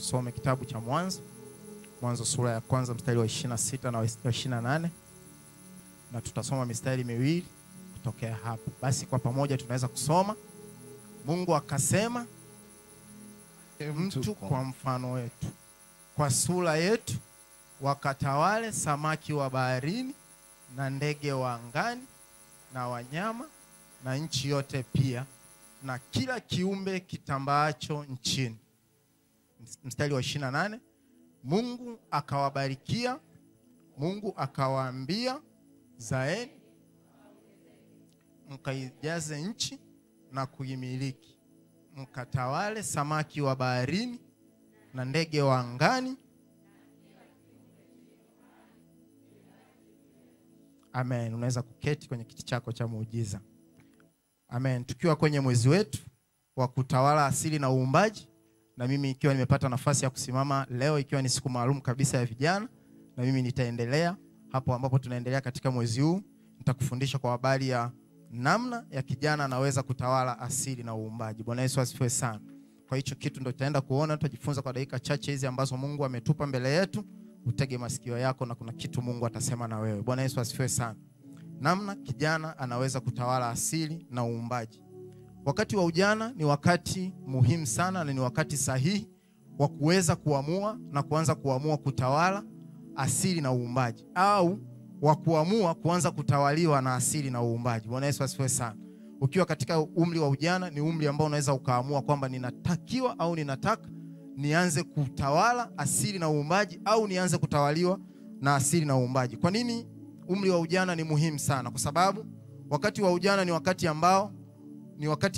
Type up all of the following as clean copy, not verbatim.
tusome kitabu cha Mwanzo sura ya kwanza mstari wa 26 na 28, na tutasoma mistari miwili kutokea hapo. Basi kwa pamoja tunaweza kusoma. Mungu akasema, mtu kwa mfano wetu, kwa sura yetu, wakatawale samaki wa baharini na ndege wa angani na wanyama na nchi yote pia na kila kiumbe kitambaacho nchini. Mstari wa 28, Mungu akawabarikia, Mungu akawaambia, zaeni mkaijaze nchi na kuimiliki, mkatawale samaki wa baharini na ndege wa angani. Amen. Unaweza kuketi kwenye kiti chako cha muujiza. Amen. Tukiwa kwenye mwezi wetu wa kutawala asili na uumbaji, na mimi ikiwa nimepata nafasi ya kusimama leo ikiwa ni siku maalum kabisa ya vijana, na mimi nitaendelea hapo ambapo tunaendelea katika mwezi huu. Nitakufundisha kwa habari ya namna ya kijana anaweza kutawala asili na uumbaji. Bwana Yesu asifiwe sana. Kwa hicho kitu ndio tutaenda kuona, tutajifunza kwa dakika chache hizi ambazo Mungu ametupa mbele yetu. Utege masikio yako na kuna kitu Mungu atasema na wewe. Bwana Yesu asifiwe sana. Namna kijana anaweza kutawala asili na uumbaji. Wakati wa ujana ni wakati muhimu sana na ni wakati sahihi wa kuweza kuamua na kuanza kuamua kutawala asili na uumbaji, au wa kuamua kuanza kutawaliwa na asili na uumbaji. Bwana Yesu asifiwe sana. Ukiwa katika umri wa ujana ni umri ambao unaweza ukaamua kwamba ninatakiwa au ninataka nianze kutawala asili na uumbaji au nianze kutawaliwa na asili na uumbaji. Kwa nini umri wa ujana ni muhimu sana? Kwa sababu wakati wa ujana ni wakati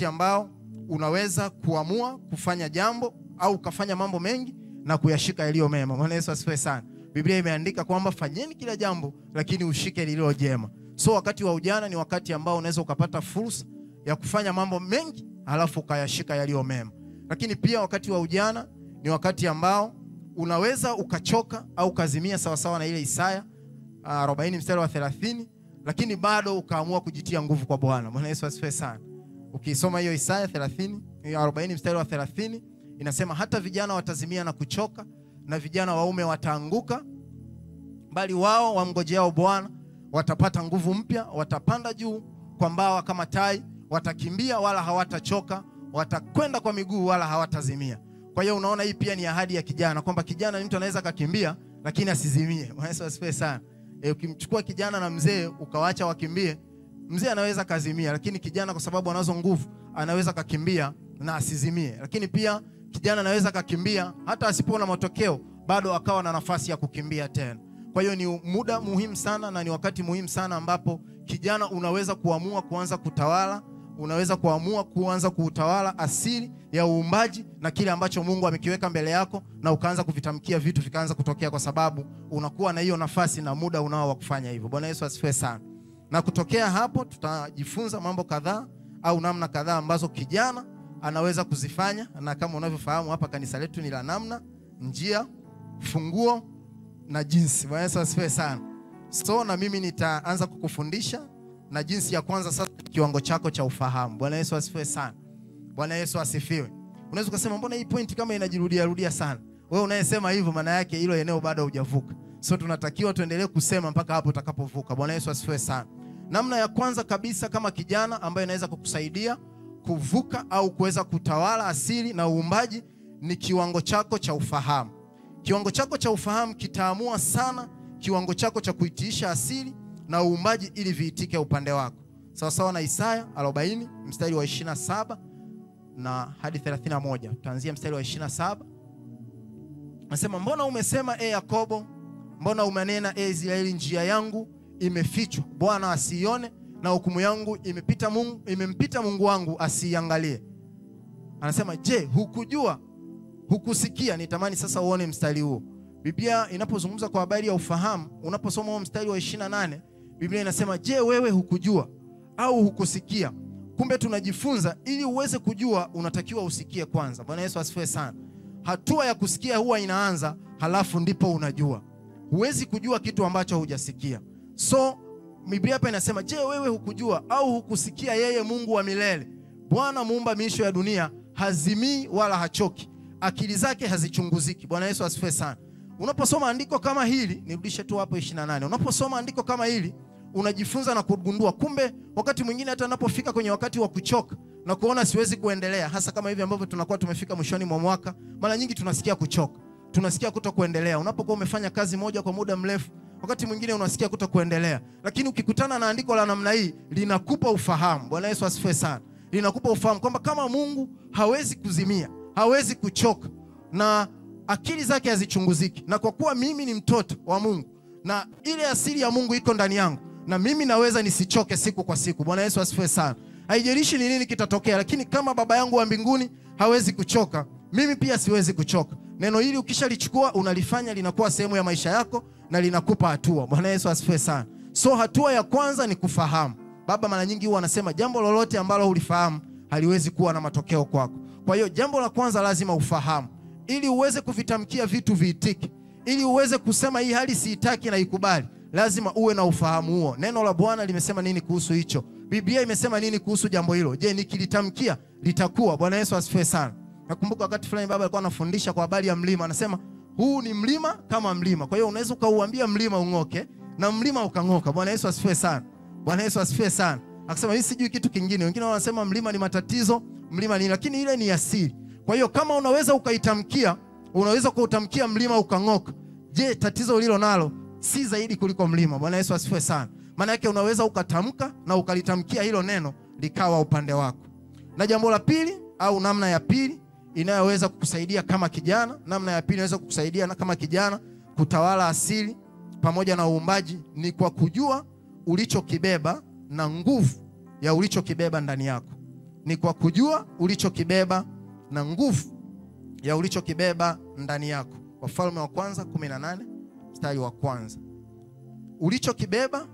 ambao unaweza kuamua kufanya jambo au kufanya mambo mengi na kuyashika yaliyo mema. Bwana Yesu asifiwe sana. Biblia imeandika kwamba fanyeni kila jambo lakini ushike lililo jema. So wakati wa ujana ni wakati ambao unaweza ukapata fursa ya kufanya mambo mengi halafu ukayashika yaliyo mema. Lakini pia wakati wa ujana ni wakati ambao unaweza ukachoka au kazimia sawa sawa na ile Isaya 40 mstari wa 30, lakini bado ukaamua kujitia nguvu kwa Bwana. Bwana Yesu asifiwe sana. Ukisoma hiyo Isaya 40 mstari wa 30 inasema, hata vijana watazimia na kuchoka na vijana waume wataanguka, bali wao wamngojeao Bwana watapata nguvu mpya, watapanda juu kwa mbawa kama tai, watakimbia wala hawatachoka, watakwenda kwa miguu wala hawatazimia. Kwa hiyo unaona hii pia ni ahadi ya kijana, kwamba kijana ni mtu anaweza kukimbia lakini asizimie. Bwana Yesu asifiwe sana. Ukimchukua kijana na mzee ukawaacha wakimbie, mzee anaweza kazimia, lakini kijana kwa sababu anazo nguvu anaweza kukimbia na asizimie. Lakini pia kijana anaweza kukimbia hata asipoona matokeo bado akawa na nafasi ya kukimbia tena. Kwa hiyo ni muda muhimu sana na ni wakati muhimu sana ambapo kijana unaweza kuamua kuanza kutawala, unaweza kuamua kuanza kutawala asili ya uumbaji na kile ambacho Mungu amekiweka mbele yako, na ukaanza kuvitamkia vitu vikaanza kutokea, kwa sababu unakuwa na hiyo nafasi na muda unao wa kufanya hivyo. Bwana Yesu asifiwe sana. Na kutokea hapo tutajifunza mambo kadhaa au namna kadhaa ambazo kijana anaweza kuzifanya, na kama unavyofahamu hapa kanisa letu ni la namna, njia, funguo na jinsi. Bwana Yesu asifiwe sana. So na mimi nitaanza kukufundisha na jinsi ya kwanza sasa, kiwango chako cha ufahamu. Bwana Yesu asifiwe sana. Bwana Yesu asifiwe. Unaweza kusema mbona hii point kama inajirudia sana? Wewe unayesema hivyo maana yake hilo eneo bado hujavuka. So tunatakiwa tuendelee kusema mpaka hapo utakapovuka. Bwana Yesu asifiwe sana. Namna ya kwanza kabisa kama kijana ambayo inaweza kukusaidia kuvuka au kuweza kutawala asili na uumbaji ni kiwango chako cha ufahamu. Kiwango chako cha ufahamu kitaamua sana kiwango chako cha kuitiisha asili na uumbaji ili viitike upande wako. Sawa sawa na Isaya 40 mstari wa 27 na hadi 31. Tutaanzia mstari wa 27. Nasema, mbona umesema Yakobo, mbona umenena Israeli, njia yangu imefichwa Bwana asiione, na hukumu yangu imempita Mungu wangu asiangalie. Anasema, je, hukujua, hukusikia? Nitamani sasa uone mstari huo. Biblia inapozungumza kwa habari ya ufahamu, unaposoma huo mstari wa 28, Biblia inasema, je, wewe hukujua au hukusikia? Kumbe tunajifunza ili uweze kujua unatakiwa usikie kwanza. Bwana Yesu asifiwe sana. Hatua ya kusikia huwa inaanza, halafu ndipo unajua. Huwezi kujua kitu ambacho hujasikia. So Biblia hapa inasema, je, wewe hukujua au hukusikia, yeye Mungu wa milele, Bwana muumba miisho ya dunia, hazimii wala hachoki, akili zake hazichunguziki. Bwana Yesu asifiwe sana. Unaposoma andiko kama hili, nirudishe tu hapo 28. Unaposoma andiko kama hili, unajifunza na kugundua kumbe wakati mwingine hata unapofika kwenye wakati wa kuchoka na kuona siwezi kuendelea, hasa kama hivi ambavyo tunakuwa tumefika mwishoni mwa mwaka, mara nyingi tunasikia kuchoka. Tunasikia kutokuendelea. Unapokuwa umefanya kazi moja kwa muda mrefu, wakati mwingine unasikia kutokuendelea. Lakini ukikutana na andiko la namna hii, linakupa ufahamu. Bwana Yesu asifiwe sana. Linakupa ufahamu kwamba kama Mungu hawezi kuzimia, hawezi kuchoka, na akili zake hazichunguziki, na kwa kuwa mimi ni mtoto wa Mungu na ile asili ya Mungu iko ndani yangu, na mimi naweza nisichoke siku kwa siku. Bwana Yesu asifiwe sana. Haijalishi ni nini kitatokea, lakini kama Baba yangu wa mbinguni hawezi kuchoka, mimi pia siwezi kuchoka. Neno hili ukishalichukua unalifanya linakuwa sehemu ya maisha yako na linakupa hatua. Bwana Yesu asifiwe sana. So hatua ya kwanza ni kufahamu. Baba mara nyingi huwa anasema jambo lolote ambalo ulifahamu haliwezi kuwa na matokeo kwako. Kwa hiyo jambo la kwanza lazima ufahamu. Ili uweze kuvitamkia vitu viitike, ili uweze kusema hii hali siitaki na ikubali, lazima uwe na ufahamu huo. Neno la Bwana limesema nini kuhusu hicho? Biblia imesema nini kuhusu jambo hilo? Je, nikilitamkia litakuwa? Bwana Yesu asifiwe sana. Nakumbuka wakati fulani baba alikuwa anafundisha kwa habari ya mlima, anasema huu ni mlima kama mlima. Kwa hiyo unaweza ukauambia mlima ung'oke na mlima ukang'oka. Bwana Yesu asifiwe sana. Bwana Yesu asifiwe sana. Akasema hii sijui kitu kingine. Wengine wanasema mlima ni matatizo, mlima ni, lakini ile ni asili. Kwa hiyo kama unaweza ukaitamkia, unaweza kuutamkia mlima ukang'oka. Je, tatizo ulilo nalo si zaidi kuliko mlima? Bwana Yesu asifiwe sana. Maana yake unaweza ukatamka na ukalitamkia hilo neno likawa upande wako. Na jambo la pili au namna ya pili inayoweza kukusaidia kama kijana, namna ya pili inaweza kukusaidia na kama kijana kutawala asili pamoja na uumbaji, ni kwa kujua ulichokibeba na nguvu ya ulichokibeba ndani yako. Ni kwa kujua ulichokibeba na nguvu ya ulichokibeba ndani yako. Wafalme wa kwanza 18 mstari wa kwanza. Ulichokibeba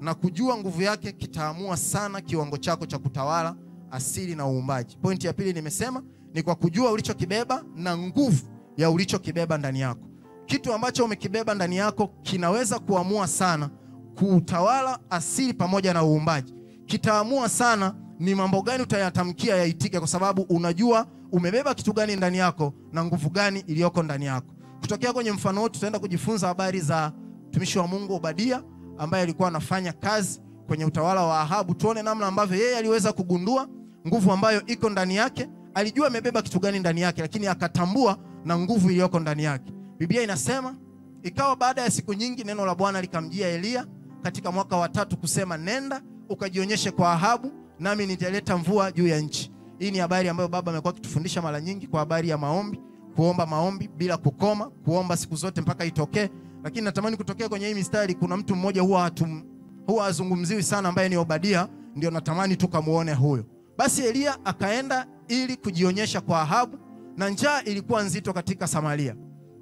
na kujua nguvu yake kitaamua sana kiwango chako cha kutawala asili na uumbaji. Pointi ya pili nimesema ni kwa kujua ulichokibeba na nguvu ya ulichokibeba ndani yako. Kitu ambacho umekibeba ndani yako kinaweza kuamua sana kutawala asili pamoja na uumbaji. Kitaamua sana ni mambo gani utayatamkia yaitike, kwa sababu unajua umebeba kitu gani ndani yako na nguvu gani iliyoko ndani yako. Kutokea kwenye mfano wetu tutaenda kujifunza habari za mtumishi wa Mungu Obadia ambaye alikuwa anafanya kazi kwenye utawala wa Ahabu. Tuone namna ambavyo yeye aliweza kugundua nguvu ambayo iko ndani yake. Alijua amebeba kitu gani ndani yake, lakini akatambua na nguvu iliyoko ndani yake. Biblia inasema ikawa baada ya siku nyingi neno la Bwana likamjia Elia katika mwaka wa 3 kusema, nenda ukajionyeshe kwa Ahabu nami nitaleta mvua juu ya nchi. Hii ni habari ambayo baba amekuwa akitufundisha mara nyingi kwa habari ya maombi, kuomba maombi bila kukoma, kuomba siku zote mpaka itokee. Lakini natamani kutokea kwenye hii mistari kuna mtu mmoja huwa azungumziwi sana ambaye ni Obadia, ndio natamani tukamuone huyo. Basi Elia akaenda ili kujionyesha kwa Ahabu, na njaa ilikuwa nzito katika Samaria.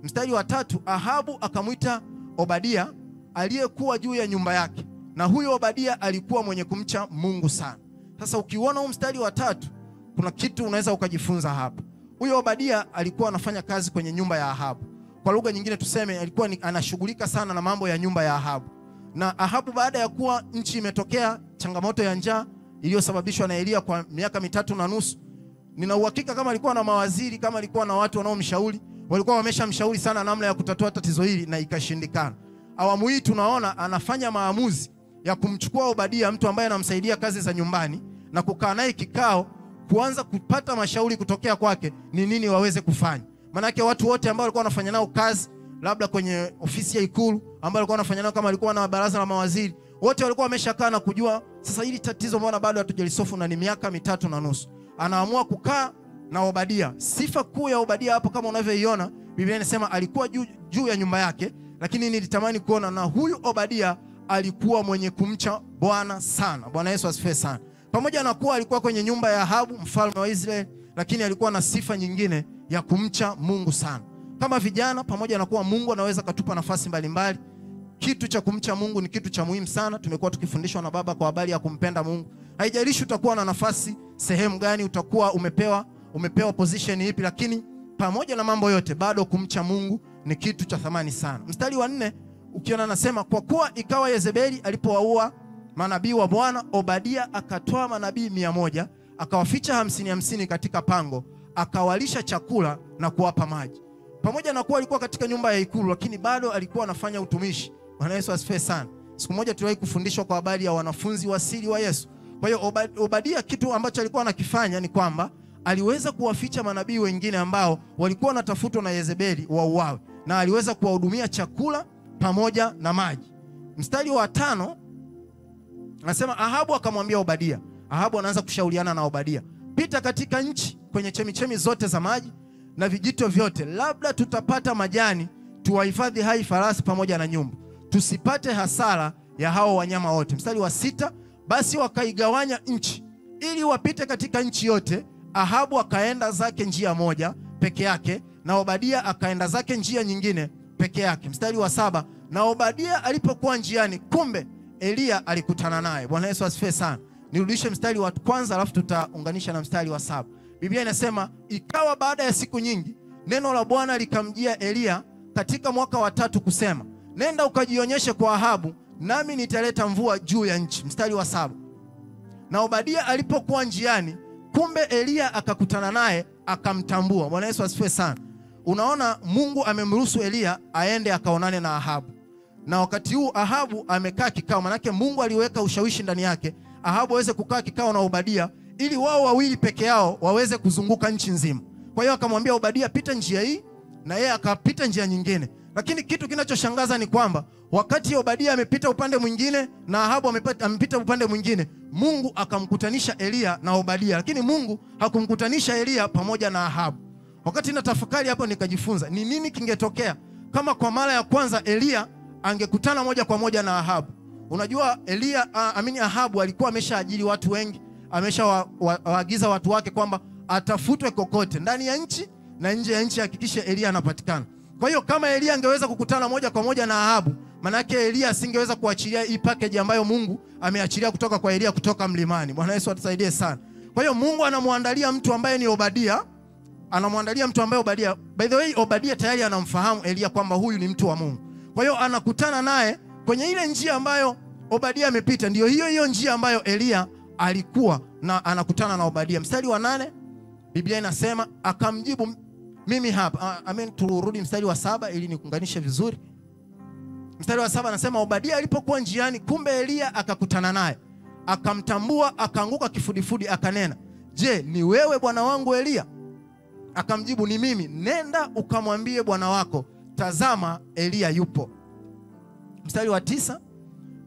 Mstari wa 3, Ahabu akamwita Obadia aliyekuwa juu ya nyumba yake, na huyo Obadia alikuwa mwenye kumcha Mungu sana. Sasa ukiona huu mstari wa 3 kuna kitu unaweza ukajifunza hapa. Huyo Obadia alikuwa anafanya kazi kwenye nyumba ya Ahabu. Kwa lugha nyingine tuseme alikuwa anashughulika sana na mambo ya nyumba ya Ahabu. Na Ahabu baada ya kuwa nchi imetokea changamoto ya njaa iliyosababishwa na Elia kwa miaka 3.5, nina uhakika kama alikuwa na mawaziri, kama alikuwa na watu wanaomshauri, walikuwa wameshamshauri sana namna ya kutatua tatizo hili na ikashindikana. Awamu hii tunaona anafanya maamuzi ya kumchukua Obadia, mtu ambaye anamsaidia kazi za nyumbani, na kukaa naye kikao, kuanza kupata mashauri kutokea kwake ni nini waweze kufanya. Manake watu wote ambao walikuwa wanafanya nao kazi labda kwenye ofisi ya Ikulu, ambao walikuwa wanafanya nao kama alikuwa na baraza la mawaziri, wote walikuwa wameshakaa na kujua sasa hili tatizo mbona bado hatujalisofu na ni miaka 3.5. Anaamua kukaa na Obadia. Sifa kuu ya Obadia hapo kama unavyoiona, Biblia inasema alikuwa juu ya nyumba yake, lakini nilitamani kuona na huyu Obadia alikuwa mwenye kumcha Bwana sana. Bwana Yesu asifiwe sana. Pamoja na kuwa alikuwa kwenye nyumba ya Ahabu mfalme wa Israeli, lakini alikuwa na sifa nyingine ya kumcha Mungu sana. Kama vijana, pamoja na kuwa Mungu anaweza katupa nafasi mbalimbali, kitu cha kumcha Mungu ni kitu cha muhimu sana. Tumekuwa tukifundishwa na baba kwa habari ya kumpenda Mungu. Haijalishi utakuwa na nafasi sehemu gani, utakuwa umepewa position ipi, lakini pamoja na mambo yote bado kumcha Mungu ni kitu cha thamani sana. Mstari wa 4 ukiona anasema, kwa kuwa ikawa Yezebeli alipowaua manabii wa Bwana, Obadia akatoa manabii 100 akawaficha 50 katika pango, akawalisha chakula na kuwapa maji. Pamoja na kuwa alikuwa katika nyumba ya ikulu, lakini bado alikuwa anafanya utumishi. Bwana Yesu asifiwe sana. Siku moja tuliwahi kufundishwa kwa habari ya wanafunzi wa siri wa Yesu. Kwa hiyo Obadia kitu ambacho alikuwa anakifanya ni kwamba aliweza kuwaficha manabii wengine ambao walikuwa wanatafutwa na Yezebeli wauawe, na aliweza kuwahudumia chakula pamoja na maji. Mstari wa 5 anasema Ahabu akamwambia Obadia. Ahabu anaanza kushauriana na Obadia. Pita katika nchi kwenye chemichemi zote za maji na vijito vyote, labda tutapata majani, tuwahifadhi hai farasi pamoja na nyumbu, tusipate hasara ya hao wanyama wote. Mstari wa 6, basi wakaigawanya nchi ili wapite katika nchi yote. Ahabu akaenda zake njia moja peke yake, na Obadia akaenda zake njia nyingine peke yake. Mstari wa 7, na Obadia alipokuwa njiani, kumbe Eliya alikutana naye. Bwana Yesu asifiwe sana. Nirudishe mstari wa kwanza alafu tutaunganisha na mstari wa 7. Biblia inasema, ikawa baada ya siku nyingi, neno la Bwana likamjia Eliya katika mwaka wa 3 kusema, nenda ukajionyeshe kwa Ahabu, nami nitaleta mvua juu ya nchi. Mstari wa 7, na Obadia alipokuwa njiani, kumbe Eliya akakutana naye, akamtambua. Bwana Yesu asifiwe sana. Unaona, Mungu amemruhusu Eliya aende akaonane na Ahabu. Na wakati huu Ahabu amekaa kikao, manake Mungu aliweka ushawishi ndani yake Ahabu aweze kukaa kikao na Obadia ili wao wawili peke yao waweze kuzunguka nchi nzima. Kwa hiyo akamwambia Obadia, pita njia hii, na yeye akapita njia nyingine. Lakini kitu kinachoshangaza ni kwamba wakati Obadia amepita upande mwingine na Ahabu amepita upande mwingine, Mungu akamkutanisha Eliya na Obadia, lakini Mungu hakumkutanisha Eliya pamoja na Ahabu. Wakati natafakari hapo nikajifunza ni nini kingetokea kama kwa mara ya kwanza Eliya angekutana moja kwa moja na Ahabu. Unajua Ahabu alikuwa ameshaajiri watu wengi, ameshawaagiza watu wake kwamba atafutwe kokote ndani ya nchi na nje ya nchi, hakikisha Eliya anapatikana. Kwa hiyo kama Eliya angeweza kukutana moja kwa moja na Ahabu, maana yake Eliya asingeweza kuachilia hii package ambayo Mungu ameachilia kutoka kwa Eliya kutoka mlimani. Bwana Yesu atusaidie sana. Kwa hiyo Mungu anamwandalia mtu ambaye ni Obadia, by the way Obadia tayari anamfahamu Eliya kwamba huyu ni mtu wa Mungu. Kwa hiyo anakutana naye kwenye ile njia ambayo Obadia amepita, ndio hiyo njia ambayo Eliya alikuwa na anakutana na Obadia. Mstari wa 8 Biblia inasema akamjibu, mimi hapa. Turudi mstari wa 7 ili nikuunganishe vizuri. Mstari wa 7 anasema Obadia alipokuwa njiani, kumbe Eliya akakutana naye, akamtambua, akaanguka kifudifudi, akanena, je, ni wewe bwana wangu Eliya? Akamjibu, ni mimi. Nenda ukamwambie bwana wako, tazama Eliya yupo. Mstari wa 9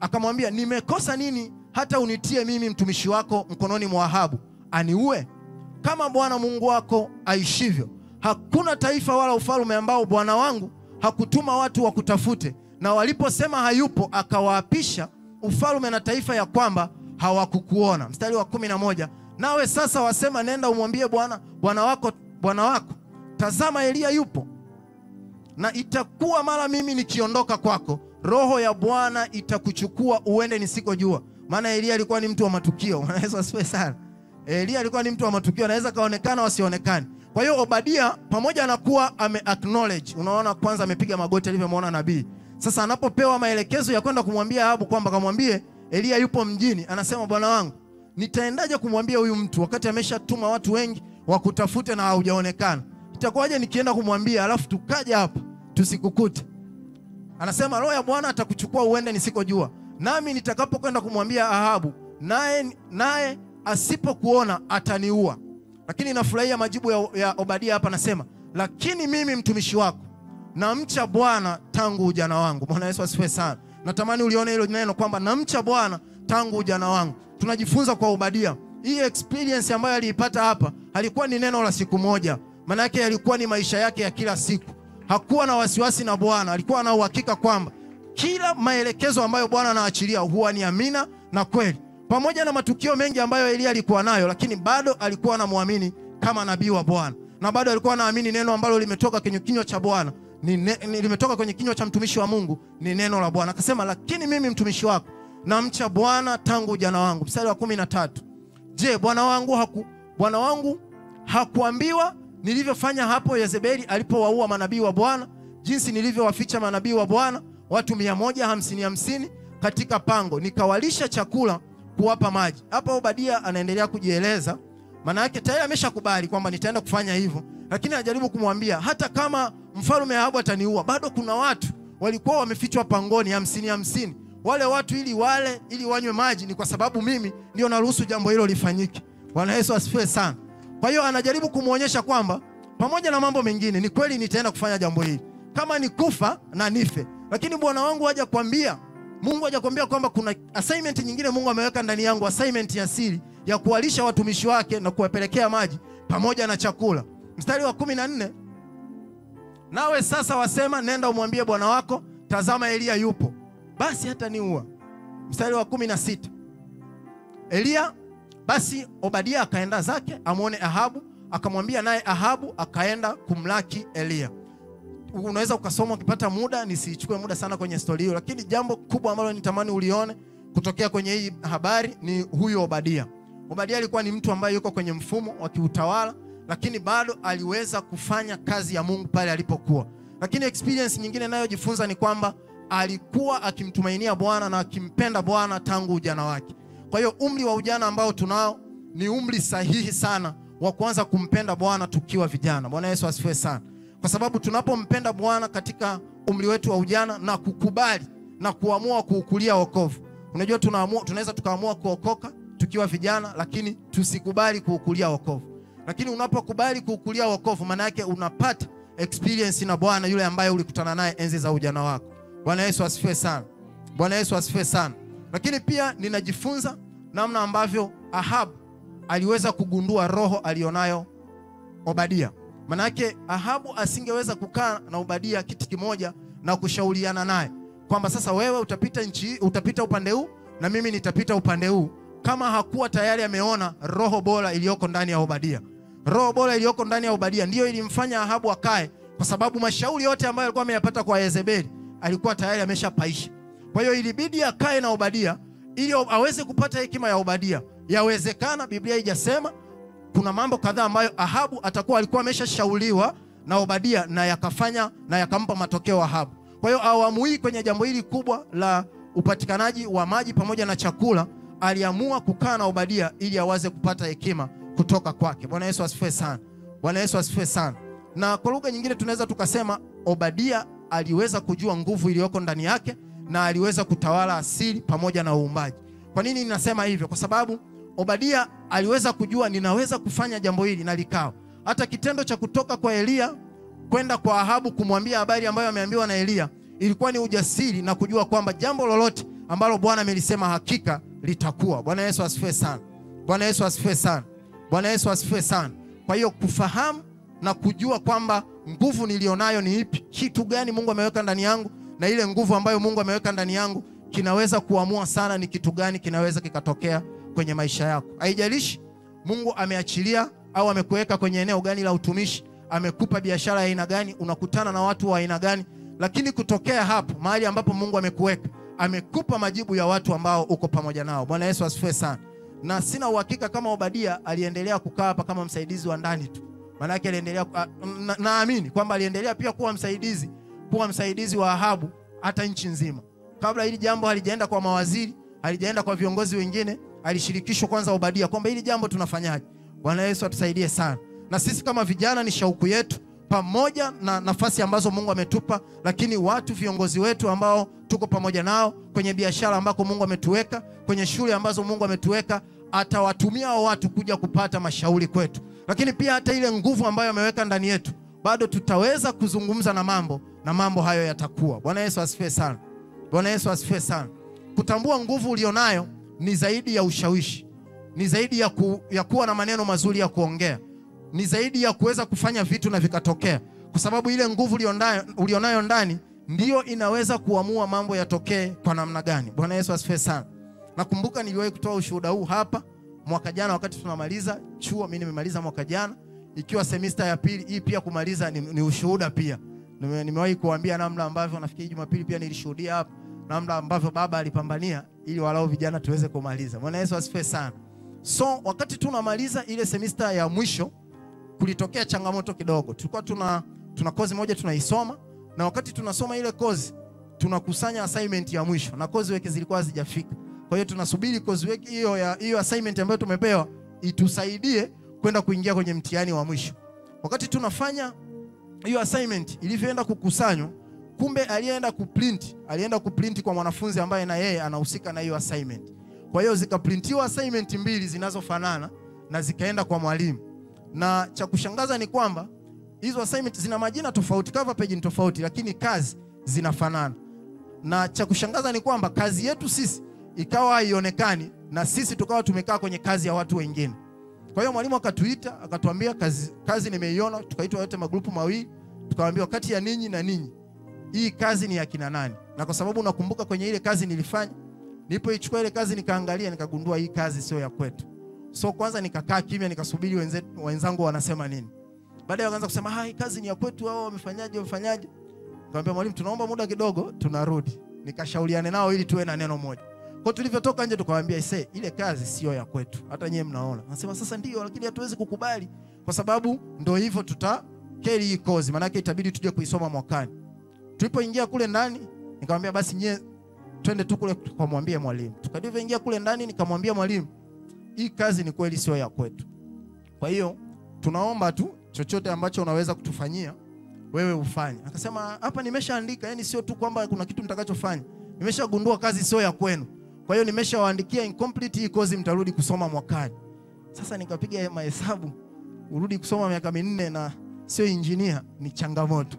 akamwambia, nimekosa nini hata unitie mimi mtumishi wako mkononi mwa Ahabu aniue? Kama Bwana Mungu wako aishivyo, hakuna taifa wala ufalme ambao bwana wangu hakutuma watu wakutafute, na waliposema hayupo akawaapisha ufalme na taifa ya kwamba hawakukuona. Mstari wa 11, nawe sasa wasema, nenda umwambie bwana wako, tazama Eliya yupo. Na itakuwa mara mimi nikiondoka kwako, roho ya Bwana itakuchukua uende nisikojua. Maana Eliya alikuwa ni mtu wa matukio. Yesu asifiwe sana. Eliya alikuwa ni mtu wa matukio, anaweza kaonekana wasionekane. Kwa hiyo Obadia pamoja na kuwa acknowledge, unaona kwanza amepiga magoti alivyomwona nabii. Sasa anapopewa maelekezo ya kwenda kumwambia Ahabu kwamba kamwambie Eliya yupo mjini, anasema, bwana wangu, nitaendaje kumwambia huyu mtu wakati ameshatuma watu wengi wakutafute na haujaonekana? Itakuwaje nikienda kumwambia alafu tukaja hapa tusikukute? Anasema roho ya Bwana atakuchukua uende nisikojua, nami nitakapokwenda kumwambia Ahabu, naye asipokuona ataniua. Lakini nafurahia majibu ya Obadia hapa, anasema, lakini mimi mtumishi wako namcha Bwana tangu ujana wangu. Bwana Yesu asifiwe sana. Natamani ulione hilo neno kwamba namcha Bwana tangu ujana wangu. Tunajifunza kwa Obadia. Hii experience ambayo aliipata hapa halikuwa ni neno la siku moja. Maana yake yalikuwa ni maisha yake ya kila siku. Hakuwa na wasiwasi na Bwana, alikuwa na uhakika kwamba kila maelekezo ambayo Bwana anaachilia huwa ni amina na kweli. Pamoja na matukio mengi ambayo Eliya alikuwa nayo, lakini bado alikuwa anamwamini kama nabii wa Bwana. Na bado alikuwa anaamini neno ambalo limetoka kwenye kinywa cha Bwana, limetoka kwenye kinywa cha mtumishi wa Mungu, ni neno la Bwana. Akasema, lakini mimi mtumishi wako namcha Bwana tangu ujana wangu. Mstari wa 13, je, bwana wangu hakuambiwa nilivyofanya hapo Yezebeli alipowaua manabii wa Bwana, jinsi nilivyowaficha manabii wa Bwana watu 150 katika pango, nikawalisha chakula, kuwapa maji? Hapa Obadia anaendelea kujieleza Maana yake tayari ameshakubali kwamba nitaenda kufanya hivyo, lakini anajaribu kumwambia hata kama mfalme Ahabu ataniua, bado kuna watu walikuwa wamefichwa pangoni 50. Wale watu ili wale, ili wanywe maji, ni kwa sababu mimi ndio naruhusu jambo hilo lifanyike. Bwana Yesu asifiwe sana. Kwa hiyo anajaribu kumuonyesha kwamba pamoja na mambo mengine, ni kweli nitaenda kufanya jambo hili, kama ni kufa na nife, lakini Bwana wangu haja kuambia, Mungu haja kuambia kwamba kuna assignment nyingine Mungu ameweka ndani yangu, assignment ya siri ya kuwalisha watumishi wake na kuwapelekea maji pamoja na chakula. Mstari wa 14, nawe sasa wasema, nenda umwambie bwana wako, tazama Elia yupo, basi hata niua. Mstari wa 16, Elia basi Obadia akaenda zake amuone Ahabu, akamwambia, naye Ahabu akaenda kumlaki Elia. Unaweza ukasoma ukipata muda, nisichukue muda sana kwenye story hiyo, lakini jambo kubwa ambalo nitamani ulione kutokea kwenye hii habari ni huyo Obadia. Obadia alikuwa ni mtu ambaye yuko kwenye mfumo wa kiutawala, lakini bado aliweza kufanya kazi ya Mungu pale alipokuwa. Lakini experience nyingine nayojifunza ni kwamba alikuwa akimtumainia Bwana na akimpenda Bwana tangu ujana wake. Kwa hiyo umri wa ujana ambao tunao ni umri sahihi sana wa kuanza kumpenda Bwana tukiwa vijana. Bwana Yesu asifiwe sana. Kwa sababu tunapompenda Bwana katika umri wetu wa ujana na kukubali na kuamua kuukulia wokovu. Unajua tunaweza tukaamua kuokoka tukiwa vijana, lakini tusikubali kuukulia wokovu. Lakini unapokubali kuukulia wokovu, maana yake unapata experience na Bwana yule ambaye ulikutana naye enzi za ujana wako. Bwana Yesu asifiwe sana. Bwana Yesu asifiwe sana. Lakini pia ninajifunza namna ambavyo Ahabu aliweza kugundua roho alionayo Obadia. Maana yake Ahabu asingeweza kukaa na Obadia kiti kimoja na kushauriana naye kwamba sasa wewe utapita nchi, utapita upande huu na mimi nitapita upande huu, kama hakuwa tayari ameona roho bora iliyoko ndani ya Obadia. Roho bora iliyoko ndani ya Obadia ndiyo ilimfanya Ahabu akae, kwa sababu mashauri yote ambayo alikuwa ameyapata kwa Yezebeli alikuwa tayari ameshapaisha. Kwa hiyo ilibidi akae na Obadia ili aweze kupata hekima ya Obadia. Yawezekana Biblia haijasema, kuna mambo kadhaa ambayo Ahabu alikuwa ameshashauriwa na Obadia na yakafanya na yakampa matokeo Ahabu. Kwa hiyo awamu hii kwenye jambo hili kubwa la upatikanaji wa maji pamoja na chakula, aliamua kukaa na Obadia ili aweze kupata hekima kutoka kwake. Bwana Yesu asifiwe sana. Bwana Yesu asifiwe sana. Na kwa lugha nyingine tunaweza tukasema Obadia aliweza kujua nguvu iliyoko ndani yake na aliweza kutawala asili pamoja na uumbaji. Kwa nini ninasema hivyo? Kwa sababu Obadia aliweza kujua ninaweza kufanya jambo hili na likao. Hata kitendo cha kutoka kwa Elia kwenda kwa Ahabu kumwambia habari ambayo ameambiwa na Elia ilikuwa ni ujasiri na kujua kwamba jambo lolote ambalo Bwana amelisema hakika litakuwa. Bwana Yesu asifiwe sana. Bwana Yesu asifiwe sana. Bwana Yesu asifiwe sana. Kwa hiyo kufahamu na kujua kwamba nguvu nilionayo ni ipi, kitu gani Mungu ameweka ndani yangu, na ile nguvu ambayo Mungu ameweka ndani yangu kinaweza kuamua sana ni kitu gani kinaweza kikatokea kwenye maisha yako. Haijalishi Mungu ameachilia au amekuweka kwenye eneo gani la utumishi, amekupa biashara ya aina gani, unakutana na watu wa aina gani, lakini kutokea hapo mahali ambapo Mungu amekuweka, amekupa majibu ya watu ambao uko pamoja nao. Bwana Yesu asifiwe sana. Na sina uhakika kama Obadia aliendelea kukaa hapa kama msaidizi wa ndani tu. Maana yake aliendelea, naamini kwamba aliendelea pia kuwa msaidizi wa Ahabu hata nchi nzima. Kabla hili jambo halijaenda kwa mawaziri, halijaenda kwa viongozi wengine, alishirikishwa kwanza Obadia kwamba hili jambo tunafanyaje. Bwana Yesu atusaidie sana. Na sisi kama vijana ni shauku yetu, pamoja na nafasi ambazo Mungu ametupa, lakini watu viongozi wetu ambao tuko pamoja nao kwenye biashara ambako Mungu ametuweka, kwenye shule ambazo Mungu ametuweka, atawatumia hao watu kuja kupata mashauri kwetu. Lakini pia hata ile nguvu ambayo ameweka ndani yetu, bado tutaweza kuzungumza na mambo hayo yatakuwa. Bwana Yesu asifiwe sana. Bwana Yesu asifiwe sana. Kutambua nguvu ulionayo ni zaidi ya ushawishi. Ni zaidi ya kuwa na maneno mazuri ya kuongea. Ni zaidi ya kuweza kufanya vitu na vikatokea. Kwa sababu ile nguvu ulionayo ndani ndiyo inaweza kuamua mambo yatokee kwa namna gani. Bwana Yesu asifiwe sana. Nakumbuka niliwahi kutoa ushuhuda huu hapa mwaka jana wakati tunamaliza chuo. Mimi nimemaliza mwaka jana ikiwa semester ya pili. Hii pia kumaliza ni ushuhuda pia. Nimewahi kuambia namna ambavyo nafikiri Jumapili pia nilishuhudia hapa namna ambavyo baba alipambania ili walao vijana tuweze kumaliza. Bwana Yesu asifiwe sana. So wakati tunamaliza ile semester ya mwisho kulitokea changamoto kidogo. Tulikuwa tuna kozi moja tunaisoma, na wakati tunasoma ile kozi tunakusanya assignment ya mwisho na kozi weke zilikuwa hazijafika. Kwa hiyo tunasubiri kozi weke hiyo assignment ambayo tumepewa itusaidie kwenda kuingia kwenye mtihani wa mwisho. Wakati tunafanya hiyo assignment ilivyoenda kukusanywa, kumbe alienda kuprint kwa mwanafunzi ambaye na yeye anahusika na hiyo assignment. Kwa hiyo zikaprintiwa assignment mbili zinazofanana na zikaenda kwa mwalimu. Na cha kushangaza ni kwamba hizo assignment zina majina tofauti, cover page ni tofauti, lakini kazi zinafanana. Na cha kushangaza ni kwamba kazi yetu sisi ikawa haionekani na sisi tukawa tumekaa kwenye kazi ya watu wengine. Kwa hiyo mwalimu akatuita, akatuambia kazi nimeiona, tukaitwa yote magrupu mawili, tukawaambia kati ya ninyi na ninyi hii kazi ni ya kina nani? Na kwa sababu nakumbuka kwenye ile kazi nilifanya, nilipoichukua ile kazi nikaangalia, nikagundua hii kazi sio ya kwetu. So kwanza nikakaa kimya, nikasubiri wenzangu wanasema nini. Baadaye wakaanza kusema hii kazi ni ya kwetu, wao wamefanyaje. Nikamwambia mwalimu, tunaomba muda kidogo, tunarudi. Nikashauriane nao ili tuwe na neno moja. Kwa tulivyotoka nje tukawaambia ile kazi sio ya kwetu. Hata nyewe mnaona. Nasema sasa ndio, lakini hatuwezi kukubali kwa sababu ndio hivyo tutakeri hii kozi. Maana yake itabidi tuje kuisoma mwakani. Tulipoingia kule ndani, nikamwambia basi nyie twende tu kule kumwambia mwalimu. Tukadivyoingia kule ndani nikamwambia mwalimu, hii kazi ni kweli sio ya kwetu. Kwa hiyo tunaomba tu chochote ambacho unaweza kutufanyia wewe ufanye. Akasema hapa nimeshaandika, yani sio tu kwamba kuna kitu nitakachofanya. Nimeshagundua kazi sio ya kwenu. Kwa hiyo nimeshawaandikia incomplete hii kozi, mtarudi kusoma mwakani. Sasa nikapiga mahesabu, urudi kusoma miaka 4 na sio engineer ni changamoto.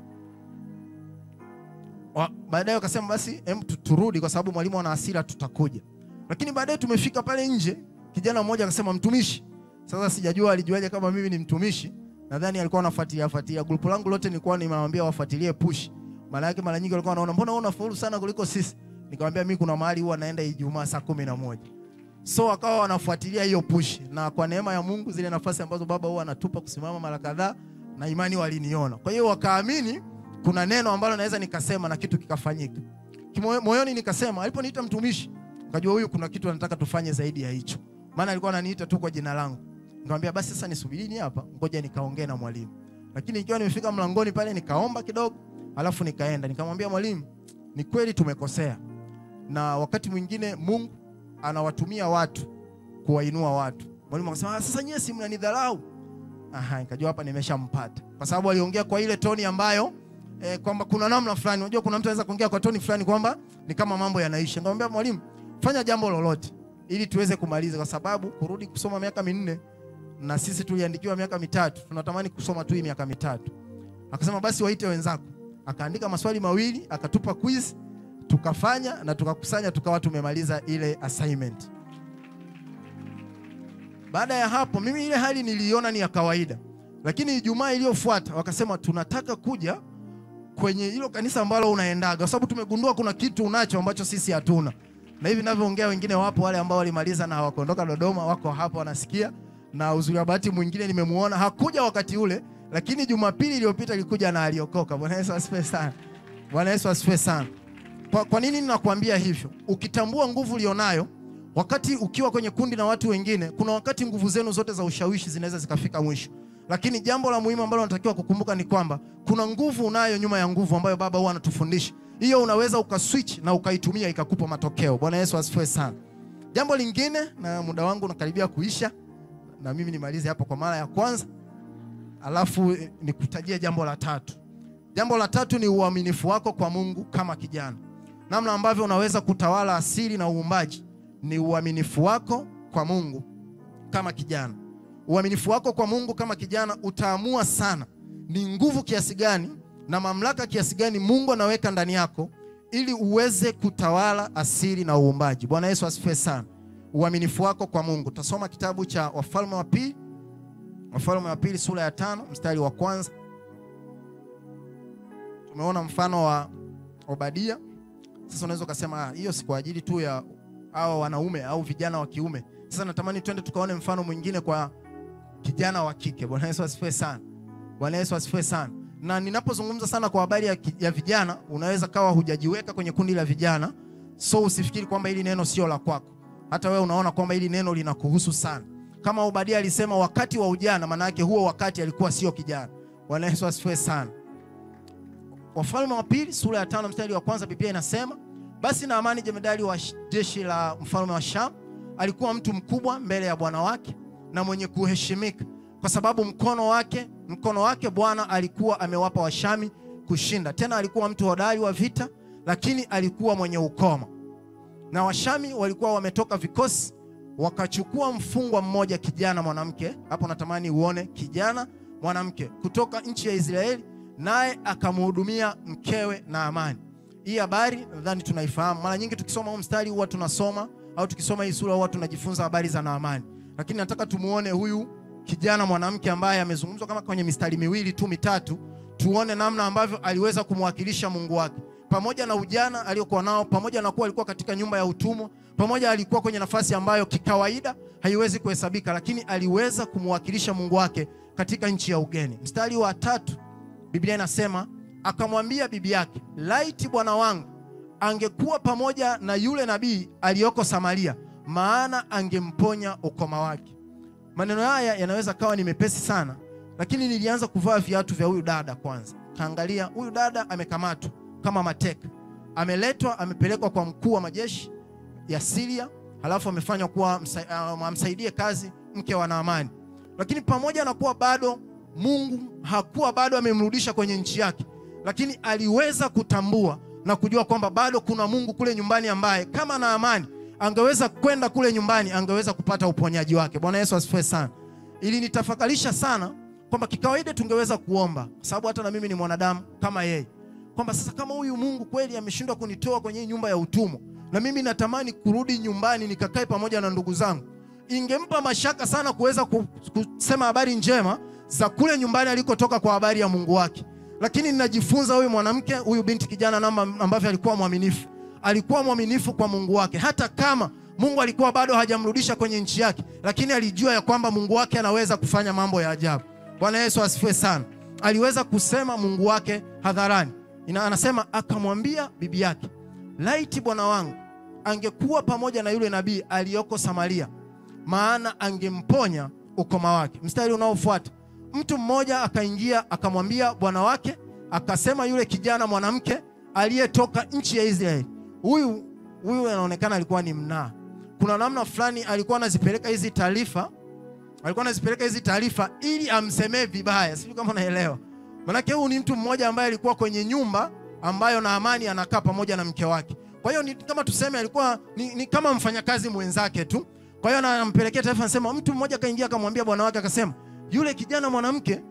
Baadaye akasema basi turudi kwa sababu mwalimu ana hasira, tutakuja. Lakini baadaye tumefika pale nje, kijana mmoja akasema mtumishi. Sasa sijajua alijuaje kama mimi ni mtumishi. Nadhani alikuwa anafuatilia grupu langu lote, nilikuwa nimemwambia wafuatilie push. Maana yake mara nyingi walikuwa wanaona mbona wewe unafaulu sana kuliko sisi. Nikamwambia mimi kuna mahali huwa naenda Ijumaa saa 11. So akawa wanafuatilia hiyo push, na kwa neema ya Mungu zile nafasi ambazo baba huwa anatupa kusimama mara kadhaa, na imani waliniona. Kwa hiyo wakaamini kuna neno ambalo naweza nikasema na kitu kikafanyika. Moyoni nikasema, aliponiita mtumishi, nikajua huyu kuna kitu anataka tufanye zaidi ya hicho. Maana alikuwa ananiita tu kwa jina langu. Nikamwambia basi sasa nisubirini hapa, ngoja nikaongee na mwalimu. Lakini ikiwa nimefika mlangoni pale nikaomba kidogo, alafu nikaenda. Nikamwambia mwalimu, ni kweli tumekosea. Na wakati mwingine Mungu anawatumia watu kuwainua watu. Mwalimu akasema sasa nyie si mnanidharau. Nikajua hapa nimeshampata. Kwa sababu aliongea kwa ile toni ambayo kwamba kuna namna fulani. Unajua kuna mtu anaweza kuongea kwa toni fulani kwamba ni kama mambo yanaisha. Nikamwambia mwalimu, fanya jambo lolote ili tuweze kumaliza, kwa sababu kurudi kusoma miaka 4 na sisi tuliandikiwa miaka 3, tunatamani kusoma tu hii miaka 3. Akasema basi waite wenzako. Akaandika maswali 2, akatupa quiz, tukafanya na tukakusanya, tukawa tumemaliza ile assignment. Baada ya hapo mimi ile hali niliona ni ya kawaida. Lakini Ijumaa iliyofuata wakasema tunataka kuja kwenye hilo kanisa ambalo unaendaga, kwa sababu tumegundua kuna kitu unacho ambacho sisi hatuna. Na hivi ninavyoongea wengine wapo wale ambao walimaliza na hawakuondoka Dodoma, wako hapa wanasikia. Na uzuri wa bahati mwingine nimemuona hakuja wakati ule, lakini Jumapili iliyopita alikuja na aliokoka. Bwana Yesu asifiwe sana. Bwana Yesu asifiwe sana. Kwa nini ninakuambia hivyo? Ukitambua nguvu ulionayo wakati ukiwa kwenye kundi na watu wengine, kuna wakati nguvu zenu zote za ushawishi zinaweza zikafika mwisho. Lakini jambo la muhimu ambalo unatakiwa kukumbuka ni kwamba kuna nguvu unayo nyuma ya nguvu ambayo baba huwa anatufundisha. Hiyo unaweza ukaswitch na ukaitumia ikakupa matokeo. Bwana Yesu asifiwe sana. Jambo lingine, na muda wangu unakaribia kuisha, na mimi nimalize hapo kwa mara ya kwanza, alafu nikutajie jambo la 3. Jambo la 3 ni uaminifu wako kwa Mungu kama kijana. Namna ambavyo unaweza kutawala asili na uumbaji ni uaminifu wako kwa Mungu kama kijana. Uaminifu wako kwa Mungu kama kijana utaamua sana ni nguvu kiasi gani na mamlaka kiasi gani Mungu anaweka ndani yako ili uweze kutawala asili na uumbaji. Bwana Yesu asifiwe sana. Uaminifu wako kwa Mungu. Tasoma kitabu cha Wafalme wa Pili. Wafalme wa Pili sura ya 5 mstari wa 1. Tumeona mfano wa Obadia. Sasa unaweza kusema hiyo si kwa ajili tu ya hao wanaume au vijana wa kiume. Sasa natamani twende tukaone mfano mwingine kwa kijana wa kike. Bwana Yesu asifiwe sana. Bwana Yesu asifiwe sana. Na ninapozungumza sana kwa habari ya vijana, unaweza kawa hujajiweka kwenye kundi la vijana, so usifikiri kwamba hili neno sio la kwako. Hata wewe unaona kwamba hili neno linakuhusu sana. Kama Obadia alisema wakati wa ujana, maana yake huo wakati alikuwa sio kijana. Bwana Yesu asifiwe sana. Wafalme wa Pili sura ya 5 mstari wa 1, Biblia inasema, basi Naamani jemedari wa jeshi la mfalme wa Sham alikuwa mtu mkubwa mbele ya bwana wake na mwenye kuheshimika, kwa sababu mkono wake Bwana alikuwa amewapa Washami kushinda. Tena alikuwa mtu hodari wa vita, lakini alikuwa mwenye ukoma. Na Washami walikuwa wametoka vikosi, wakachukua mfungwa mmoja, kijana mwanamke. Hapo natamani uone kijana mwanamke kutoka nchi ya Israeli, naye akamhudumia mkewe Naamani. Hii habari nadhani tunaifahamu. Mara nyingi tukisoma huu mstari huwa tunasoma, au tukisoma hii sura huwa tunajifunza habari za Naamani. Lakini nataka tumuone huyu kijana mwanamke ambaye amezungumzwa kama kwenye mistari miwili tu mitatu, tuone namna ambavyo aliweza kumwakilisha Mungu wake. Pamoja na ujana aliokuwa nao, pamoja na kuwa alikuwa katika nyumba ya utumwa, pamoja alikuwa kwenye nafasi ambayo kikawaida haiwezi kuhesabika, lakini aliweza kumwakilisha Mungu wake katika nchi ya ugeni. Mstari wa 3 Biblia inasema, akamwambia bibi yake, laiti bwana wangu angekuwa pamoja na yule nabii aliyoko Samaria, maana angemponya ukoma wake. Maneno haya yanaweza kawa ni mepesi sana, lakini nilianza kuvaa viatu vya huyu dada kwanza. Kaangalia huyu dada amekamatwa kama mateka, ameletwa, amepelekwa kwa mkuu wa majeshi ya Syria, halafu amefanywa kuwa amsaidie kazi mke wa Naamani. Lakini pamoja na kuwa bado Mungu hakuwa bado amemrudisha kwenye nchi yake, lakini aliweza kutambua na kujua kwamba bado kuna Mungu kule nyumbani, ambaye kama Naamani angeweza kwenda kule nyumbani angeweza kupata uponyaji wake. Bwana Yesu asifiwe sana. Ili nitafakarisha sana kwamba kikawaida tungeweza kuomba, kwa sababu hata na mimi ni mwanadamu kama yeye, kwamba sasa kama huyu Mungu kweli ameshindwa kunitoa kwenye nyumba ya utumwa, na mimi natamani kurudi nyumbani nikakae pamoja na ndugu zangu, ingempa mashaka sana kuweza kusema habari njema za kule nyumbani alikotoka kwa habari ya Mungu wake. Lakini ninajifunza huyu mwanamke, huyu binti kijana, namna ambavyo alikuwa mwaminifu. Alikuwa mwaminifu kwa Mungu wake, hata kama Mungu alikuwa bado hajamrudisha kwenye nchi yake, lakini alijua ya kwamba Mungu wake anaweza kufanya mambo ya ajabu. Bwana Yesu asifiwe sana. Aliweza kusema Mungu wake hadharani. Anasema akamwambia bibi yake, laiti bwana wangu angekuwa pamoja na yule nabii aliyoko Samaria, maana angemponya ukoma wake. Mstari unaofuata, mtu mmoja akaingia akamwambia bwana wake, akasema yule kijana mwanamke aliyetoka nchi ya Israeli. Huyu anaonekana alikuwa ni mnaa. Kuna namna fulani alikuwa anazipeleka hizi taarifa, ili amsemee vibaya. Sijui kama unaelewa. Maana huyu ni mtu mmoja ambaye alikuwa kwenye nyumba ambayo Naamani anakaa pamoja na mke wake. Kwa hiyo ni kama tuseme alikuwa ni kama mfanyakazi mwenzake tu. Kwa hiyo anampelekea taarifa, anasema mtu mmoja kaingia akamwambia bwana wake, akasema yule kijana mwanamke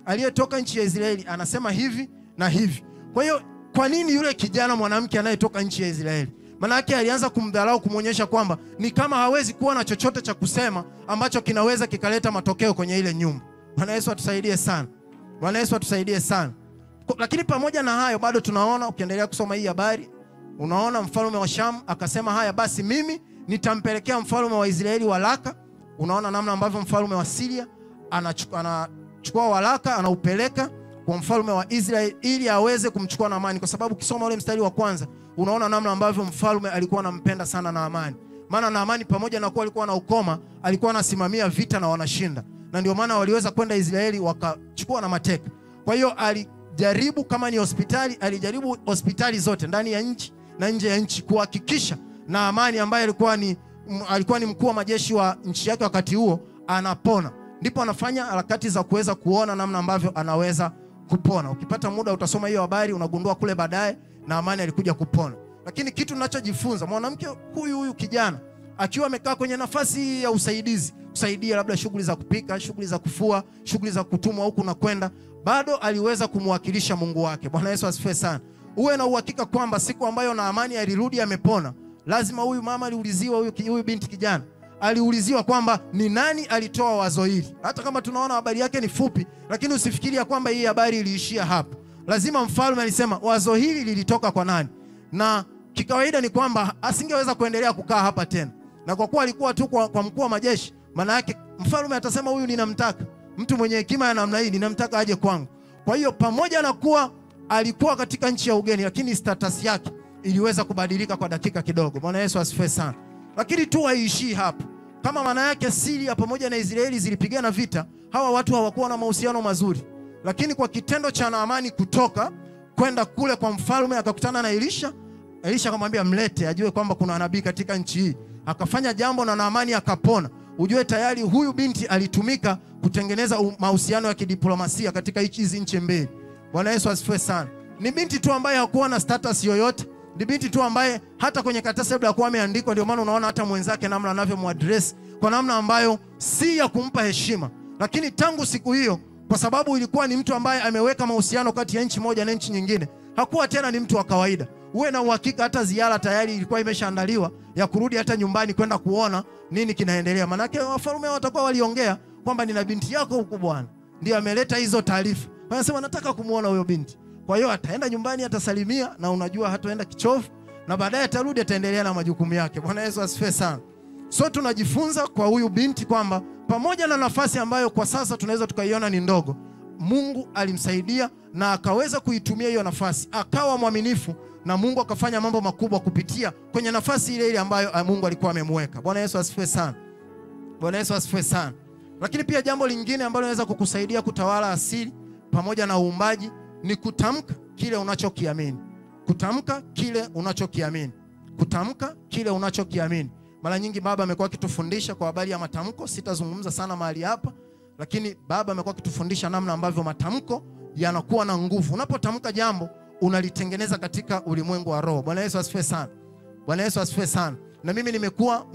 aliyetoka nchi ya Israeli anasema hivi na hivi. Kwa hiyo kwa nini yule kijana mwanamke anayetoka nchi ya Israeli? Maana yake alianza kumdharau, kumuonyesha kwamba ni kama hawezi kuwa na chochote cha kusema ambacho kinaweza kikaleta matokeo kwenye ile nyumba. Bwana Yesu atusaidie sana. Bwana Yesu atusaidie sana. Lakini pamoja na hayo bado tunaona, ukiendelea kusoma hii habari, unaona mfalme wa Sham akasema, haya basi mimi nitampelekea mfalme wa Israeli waraka. Unaona namna ambavyo mfalme wa Syria anachukua waraka, anaupeleka kwa mfalme wa Israeli ili aweze kumchukua Naamani, kwa sababu kisoma ule mstari wa kwanza unaona namna ambavyo mfalme alikuwa anampenda sana Naamani. Maana Naamani pamoja na kuwa alikuwa na ukoma, alikuwa anasimamia vita na wanashinda, na ndio maana waliweza kwenda Israeli wakachukua na mateka. Kwa hiyo alijaribu, kama ni hospitali, alijaribu hospitali zote ndani ya nchi na nje ya nchi kuhakikisha Naamani ambaye alikuwa ni mkuu wa majeshi wa nchi yake wakati huo anapona. Ndipo anafanya harakati za kuweza kuona namna ambavyo anaweza kupona. Ukipata muda utasoma hiyo habari, unagundua kule baadaye Naamani alikuja kupona. Lakini kitu ninachojifunza, mwanamke huyu kijana akiwa amekaa kwenye nafasi ya usaidizi, kusaidia labda shughuli za kupika, shughuli za kufua, shughuli za kutumwa huku na kwenda, bado aliweza kumwakilisha Mungu wake. Bwana Yesu asifiwe sana. Uwe na uhakika kwamba siku ambayo Naamani alirudi amepona, lazima huyu mama aliuliziwa, huyu binti kijana aliuliziwa kwamba ni nani alitoa wazo hili. Hata kama tunaona habari yake ni fupi, lakini usifikiria kwamba hii habari iliishia hapo. Lazima mfalme alisema wazo hili lilitoka kwa nani, na kikawaida ni kwamba asingeweza kuendelea kukaa hapa tena. Na kwa kuwa alikuwa tu kwa mkuu wa majeshi, maana yake mfalme atasema huyu ninamtaka, mtu mwenye hekima ya namna hii ninamtaka aje kwangu. Kwa hiyo pamoja na kuwa alikuwa katika nchi ya ugeni, lakini status yake iliweza kubadilika kwa dakika kidogo. Bwana Yesu asifiwe sana. Lakini tu haiishii hapo. Kama maana yake Syria pamoja na Israeli zilipigana vita, hawa watu hawakuwa na mahusiano mazuri. Lakini kwa kitendo cha Naamani kutoka kwenda kule kwa mfalme, akakutana na Elisha. Elisha akamwambia mlete, ajue kwamba kuna nabii katika nchi hii. Akafanya jambo na Naamani akapona. Ujue tayari huyu binti alitumika kutengeneza mahusiano ya kidiplomasia katika hizi nchi mbili. Bwana Yesu asifiwe sana. Ni binti tu ambaye hakuwa na status yoyote. Ni binti tu ambaye hata kwenye karatasi labda hakuwa ameandikwa, ndio maana unaona hata mwenzake namna anavyomwadress kwa namna ambayo si ya kumpa heshima. Lakini tangu siku hiyo, kwa sababu ilikuwa ni mtu ambaye ameweka mahusiano kati ya nchi moja na nchi nyingine, hakuwa tena ni mtu wa kawaida. Uwe na uhakika hata ziara tayari ilikuwa imeshaandaliwa ya kurudi hata nyumbani kwenda kuona nini kinaendelea. Manake wafalme watakuwa waliongea kwamba nina binti yako huko bwana, ndio ameleta hizo taarifa. Wanasema nataka kumuona huyo binti. Kwa hiyo ataenda nyumbani, atasalimia, na unajua hataenda kichovu, na baadaye atarudi ataendelea na majukumu yake. Bwana Yesu asifiwe sana. So tunajifunza kwa huyu binti kwamba pamoja na nafasi ambayo kwa sasa tunaweza tukaiona ni ndogo, Mungu alimsaidia na akaweza kuitumia hiyo nafasi, akawa mwaminifu, na Mungu akafanya mambo makubwa kupitia kwenye nafasi ile ile ambayo Mungu alikuwa amemweka. Bwana Yesu asifiwe sana. Bwana Yesu asifiwe sana. Lakini pia jambo lingine ambalo linaweza kukusaidia kutawala asili pamoja na uumbaji ni kutamka kile unachokiamini. Kutamka kile unachokiamini. Kutamka kile unachokiamini. Mara nyingi baba amekuwa akitufundisha kwa habari ya matamko. Sitazungumza sana mahali hapa, lakini baba amekuwa akitufundisha namna ambavyo matamko yanakuwa na nguvu. Unapotamka jambo, unalitengeneza katika ulimwengu wa roho. Bwana Yesu asifiwe sana. Bwana Yesu asifiwe sana. Na mimi nimekuwa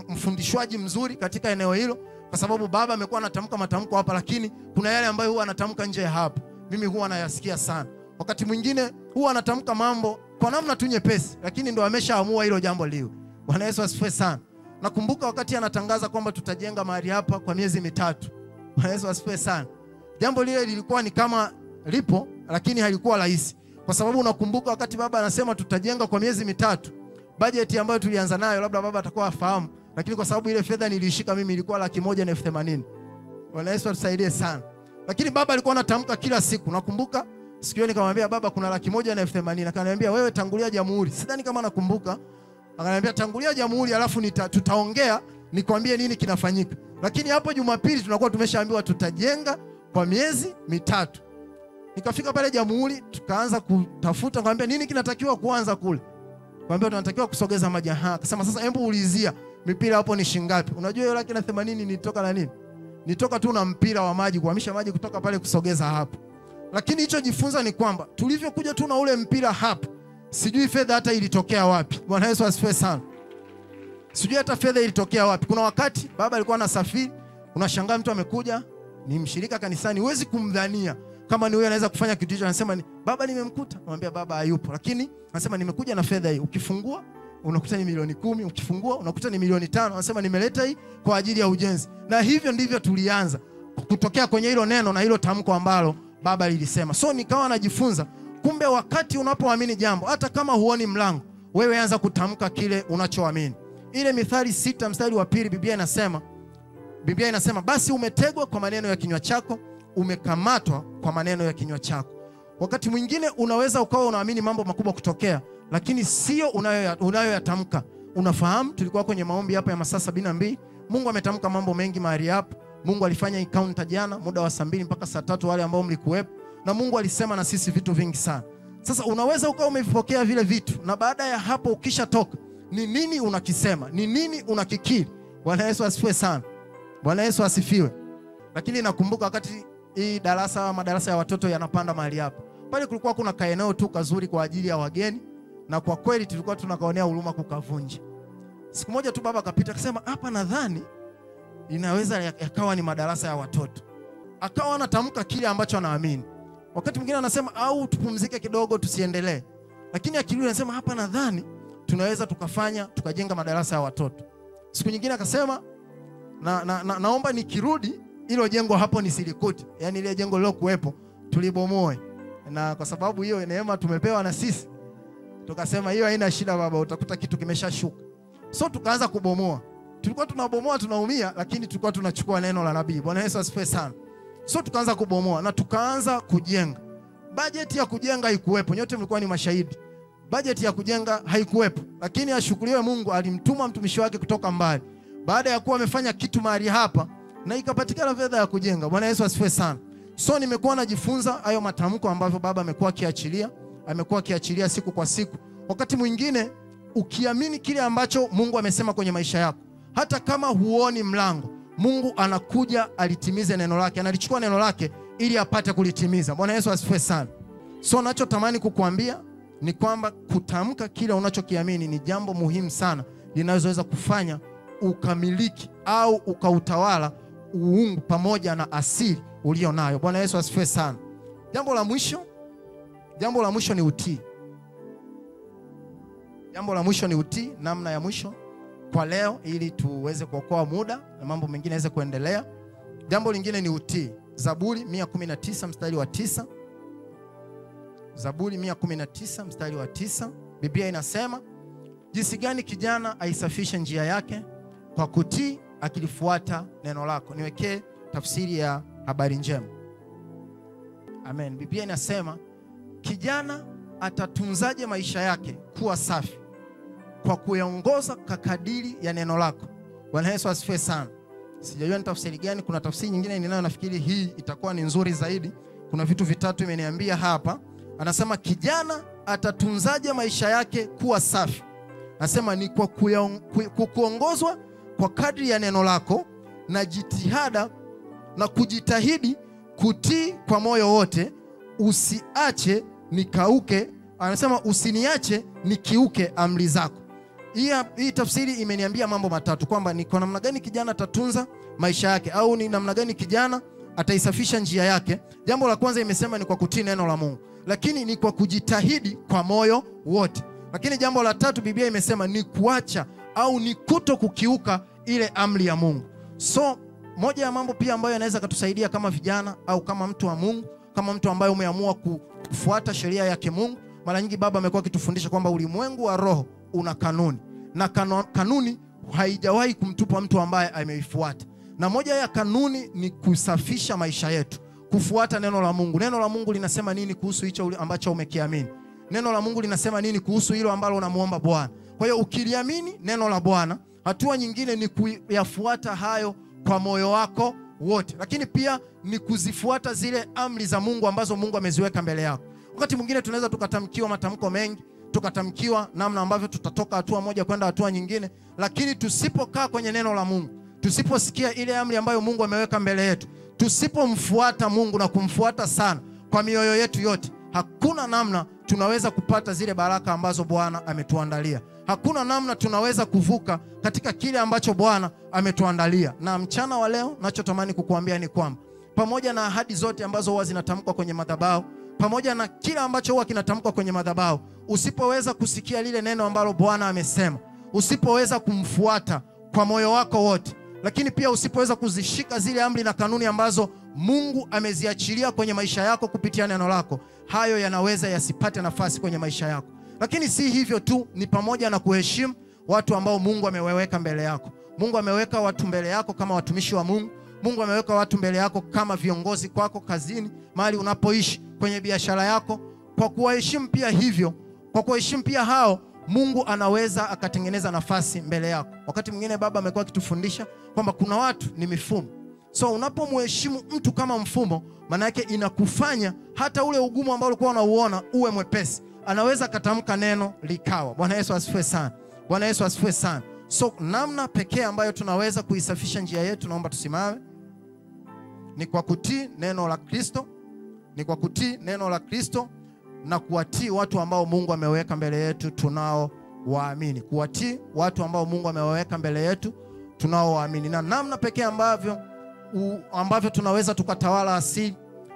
mfundishwaji mzuri katika eneo hilo, kwa sababu baba amekuwa anatamka matamko hapa, lakini kuna yale ambayo huwa anatamka nje hapa. Mimi huwa nayasikia sana. Wakati mwingine huwa anatamka mambo kwa namna tu nyepesi, lakini ndo ameshaamua hilo jambo liwe. Bwana Yesu asifiwe sana. Nakumbuka wakati anatangaza kwamba tutajenga mahali hapa kwa miezi 3. Bwana Yesu asifiwe sana. Jambo lile lilikuwa ni kama lipo, lakini halikuwa rahisi. Kwa sababu unakumbuka wakati baba anasema tutajenga kwa miezi 3, bajeti ambayo tulianza nayo labda baba atakuwa afahamu, lakini kwa sababu ile fedha nilishika mimi ilikuwa 180,000. Bwana Yesu atusaidie sana. Lakini baba alikuwa anatamka kila siku. Nakumbuka siku hiyo nikamwambia baba kuna 180,000. Akaniambia wewe tangulia jamhuri. Sidhani kama nakumbuka. Akaniambia tangulia jamhuri alafu tutaongea nikwambie nini kinafanyika. Lakini hapo Jumapili tunakuwa tumeshaambiwa tutajenga kwa miezi 3. Nikafika pale jamhuri, tukaanza kutafuta, nikamwambia nini kinatakiwa kuanza kule. Nikamwambia tunatakiwa kusogeza maji. Akasema sasa hebu ulizia mipira hapo ni shingapi. Unajua hiyo 180,000 nitoka na nini? Nitoka tu na mpira wa maji, kuhamisha maji kutoka pale kusogeza hapo. Lakini hicho jifunza ni kwamba tulivyokuja tu na ule mpira hapo, sijui fedha hata ilitokea wapi. Bwana Yesu asifiwe sana. Sijui hata fedha ilitokea wapi. Kuna wakati baba alikuwa anasafiri, unashangaa mtu amekuja, ni mshirika kanisani, huwezi kumdhania kama ni wewe anaweza kufanya kitu hicho. Anasema ni baba nimemkuta. Anamwambia baba hayupo, lakini anasema nimekuja na fedha hii. Ukifungua unakuta ni milioni 10, ukifungua unakuta ni milioni 5. Anasema nimeleta hii kwa ajili ya ujenzi. Na hivyo ndivyo tulianza kutokea kwenye hilo neno na hilo tamko ambalo baba lilisema. So nikawa najifunza, kumbe wakati unapoamini jambo, hata kama huoni mlango, wewe anza kutamka kile unachoamini. Ile Mithali 6 mstari wa 2, Biblia inasema basi umetegwa kwa maneno ya kinywa chako, umekamatwa kwa maneno ya kinywa chako. Wakati mwingine unaweza ukawa unaamini mambo makubwa kutokea, lakini sio unayoyatamka. Unafahamu tulikuwa kwenye maombi hapa ya masaa 72. Mungu ametamka mambo mengi mahali hapa. Mungu alifanya encounter jana muda wa saa 2 mpaka saa 3 wale ambao mlikuwepo, na Mungu alisema na sisi vitu vingi sana. Sasa unaweza ukawa umevipokea vile vitu, na baada ya hapo ukishatoka, ni nini unakisema? Ni nini unakikiri? Bwana Yesu asifiwe sana. Bwana Yesu asifiwe. Lakini nakumbuka wakati hii madarasa ya watoto yanapanda mahali hapa, pale kulikuwa kuna kaeneo tu kazuri kwa ajili ya wageni, na kwa kweli tulikuwa tunakaonea huruma kukavunja. Siku moja tu baba akapita akasema hapa nadhani inaweza yakawa ni madarasa ya watoto. Akawa anatamka kile ambacho anaamini. Wakati mwingine anasema au tupumzike kidogo tusiendelee. Lakini akili anasema hapa nadhani tunaweza tukajenga madarasa ya watoto. Siku nyingine akasema naomba nikirudi hilo jengo hapo nisilikuti. Yaani ile jengo lilokuwepo tulibomoe. Na kwa sababu hiyo neema tumepewa na sisi, tukasema hiyo haina shida baba, utakuta kitu kimeshashuka. So tukaanza kubomoa. Tulikuwa tunabomoa tunaumia, lakini tulikuwa tunachukua neno la nabii. Bwana Yesu asifiwe sana. So tukaanza kubomoa na tukaanza kujenga. Bajeti ya kujenga haikuwepo. Nyote mlikuwa ni mashahidi. Bajeti ya kujenga haikuwepo. Lakini ashukuriwe Mungu, alimtuma mtumishi wake kutoka mbali. Baada ya kuwa amefanya kitu mahali hapa, na ikapatikana fedha ya kujenga. Bwana Yesu asifiwe sana. So nimekuwa najifunza hayo matamko ambavyo baba amekuwa akiachilia siku kwa siku. Wakati mwingine ukiamini kile ambacho Mungu amesema kwenye maisha yako, hata kama huoni mlango, Mungu anakuja alitimize neno lake, analichukua neno lake ili apate kulitimiza. Bwana Yesu asifiwe sana. So nachotamani kukuambia ni kwamba kutamka kile unachokiamini ni jambo muhimu sana linaloweza kufanya ukamiliki au ukautawala uungu pamoja na asili ulio nayo. Bwana Yesu asifiwe sana. Jambo la mwisho ni utii. Jambo la mwisho ni utii, namna ya mwisho kwa leo, ili tuweze kuokoa muda na mambo mengine yaweze kuendelea. Jambo lingine ni utii. Zaburi 119 mstari wa 9. Zaburi 119 mstari wa 9. Biblia inasema, jinsi gani kijana aisafishe njia yake kwa kutii, akilifuata neno lako. Niwekee tafsiri ya habari njema. Amen. Biblia inasema, kijana atatunzaje maisha yake kuwa safi kwa kuyaongoza kadiri ya neno lako. Bwana Yesu asifiwe sana. Sijajua ni tafsiri gani, kuna tafsiri nyingine ninayo nafikiri hii itakuwa ni nzuri zaidi. Kuna vitu vitatu imeniambia hapa. Anasema kijana atatunzaje maisha yake kuwa safi. Anasema ni kwa kuongozwa kwa kadri ya neno lako na jitihada na kujitahidi kutii kwa moyo wote, usiache nikauke. Anasema usiniache nikiuke amri zako. Hii tafsiri imeniambia mambo matatu, kwamba ni kwa namna gani kijana atatunza maisha yake, au ni namna gani kijana ataisafisha njia yake. Jambo la kwanza imesema ni kwa kutii neno la Mungu, lakini ni kwa kujitahidi kwa moyo wote. Lakini jambo la tatu Biblia imesema ni kuacha au ni kuto kukiuka ile amri ya Mungu. So moja ya mambo pia ambayo yanaweza kutusaidia kama vijana au kama mtu wa Mungu, kama mtu ambaye umeamua kufuata sheria yake Mungu. Mara nyingi baba amekuwa akitufundisha kwamba ulimwengu wa roho una kanuni, na kanuni haijawahi kumtupa mtu ambaye ameifuata. Na moja ya kanuni ni kusafisha maisha yetu, kufuata neno la Mungu. Neno la Mungu linasema nini kuhusu hicho ambacho umekiamini? Neno la Mungu linasema nini kuhusu hilo ambalo unamuomba Bwana? Kwa hiyo ukiliamini neno la Bwana, hatua nyingine ni kuyafuata hayo kwa moyo wako wote, lakini pia ni kuzifuata zile amri za Mungu ambazo Mungu ameziweka mbele yako. Wakati mwingine tunaweza tukatamkiwa matamko mengi, tukatamkiwa namna ambavyo tutatoka hatua moja kwenda hatua nyingine, lakini tusipokaa kwenye neno la Mungu, tusiposikia ile amri ambayo Mungu ameweka mbele yetu, tusipomfuata Mungu na kumfuata sana kwa mioyo yetu yote, hakuna namna tunaweza kupata zile baraka ambazo Bwana ametuandalia. Hakuna namna tunaweza kuvuka katika kile ambacho Bwana ametuandalia. Na mchana wa leo nachotamani kukuambia ni kwamba pamoja na ahadi zote ambazo huwa zinatamkwa kwenye madhabahu, pamoja na kila ambacho huwa kinatamkwa kwenye madhabahu, usipoweza kusikia lile neno ambalo Bwana amesema, usipoweza kumfuata kwa moyo wako wote, lakini pia usipoweza kuzishika zile amri na kanuni ambazo Mungu ameziachilia kwenye maisha yako kupitia neno lako, hayo yanaweza yasipate nafasi kwenye maisha yako. Lakini si hivyo tu, ni pamoja na kuheshimu watu ambao Mungu amewaweka mbele yako. Mungu ameweka watu mbele yako kama watumishi wa Mungu. Mungu ameweka watu mbele yako kama viongozi kwako kazini, mahali unapoishi, kwenye biashara yako. Kwa kuwaheshimu pia hivyo, kwa kuheshimu pia hao, Mungu anaweza akatengeneza nafasi mbele yako. Wakati mwingine baba amekuwa akitufundisha kwamba kuna watu ni mifumo. So unapomheshimu mtu kama mfumo, maana yake inakufanya hata ule ugumu ambao ulikuwa unauona uwe mwepesi. Anaweza katamka neno likawa. Bwana Yesu asifiwe sana. Bwana Yesu asifiwe sana. So namna pekee ambayo tunaweza kuisafisha njia yetu, naomba tusimame, ni kwa kutii neno la Kristo. Ni kwa kutii neno la Kristo na kuwatii watu ambao Mungu ameweka mbele yetu tunao waamini. Kuwatii watu ambao Mungu ameweka mbele yetu tunao waamini. Na namna pekee ambavyo tunaweza tukatawala asili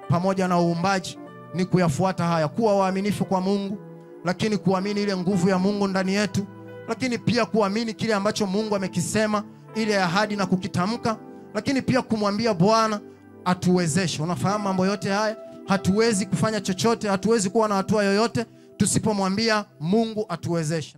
pamoja na uumbaji ni kuyafuata haya: kuwa waaminifu kwa Mungu, lakini kuamini ile nguvu ya Mungu ndani yetu, lakini pia kuamini kile ambacho Mungu amekisema, ile ahadi, na kukitamka, lakini pia kumwambia Bwana atuwezeshe. Unafahamu mambo yote haya, hatuwezi kufanya chochote, hatuwezi kuwa na hatua yoyote tusipomwambia Mungu atuwezeshe.